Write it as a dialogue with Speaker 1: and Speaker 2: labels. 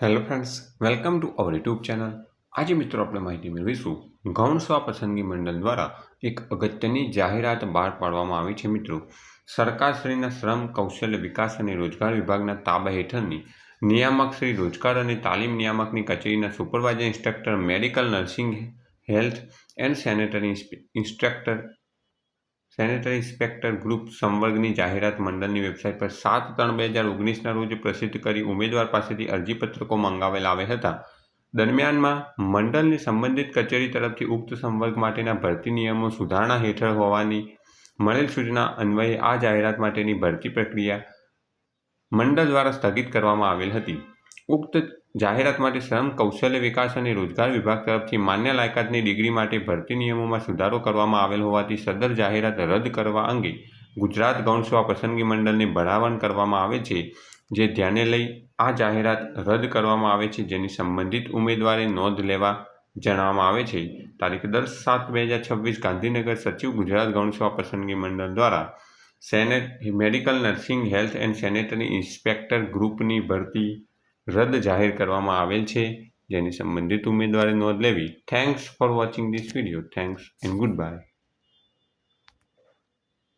Speaker 1: Hello friends, welcome to our YouTube channel. આજે મિત્રો આપણે માહિતી મેળવીશું ગૌણ સેવા પસંદગી મંડળ દ્વારા એક અગત્યની જાહેરાત બહાર પાડવામાં આવી છે. મિત્રો, સરકારશ્રીના શ્રમ, કૌશલ્ય વિકાસ અને રોજગાર વિભાગના તાબા હેઠળની નિયામક શ્રી રોજગાર અને તાલીમ નિયામકની કચેરીના supervisor instructor, medical nursing, health and sanitary inspector group સંવર્ગની જાહેરાત મંડળની વેબસાઇટ પર 7/3/2019ના રોજ પ્રસિદ્ધ કરી ઉમેદવાર પાસેથી અરજીપત્રકો મંગાવેલ આવ્યા હતા. દરમિયાનમાં મંડળની સંબંધિત કચેરી તરફથી ઉક્ત સંવર્ગ માટેના ભરતી નિયમો સુધારણા હેઠળ હોવાની મળેલ સૂચના અન્વયે આ જાહેરાત માટેની ભરતી પ્રક્રિયા મંડળ દ્વારા સ્થગિત કરવામાં આવેલ હતી. ઉક્ત જાહેરાત માટે શ્રમ, કૌશલ્ય વિકાસ અને રોજગાર વિભાગ તરફથી માન્ય લાયકાતની ડિગ્રી માટે ભરતી નિયમોમાં સુધારો કરવામાં આવેલ હોવાથી સદર જાહેરાત રદ કરવા અંગે ગુજરાત ગૌણ સેવા પસંદગી મંડળને ભલામણ કરવામાં આવે છે. જે ધ્યાને લઈ આ જાહેરાત રદ કરવામાં આવે છે, જેની સંબંધિત ઉમેદવારે નોંધ લેવા જણાવવામાં આવે છે. તારીખ 10/7/2026 ગાંધીનગર. સચિવ, ગુજરાત ગૌણ સેવા પસંદગી મંડળ દ્વારા medical nursing, health and sanitary inspector ગ્રુપની ભરતી રદ જાહેર કરવામાં આવેલ છે, જેની સંબંધિત ઉમેદવારે નોંધ લેવી. Thanks for watching this video. Thanks and good bye.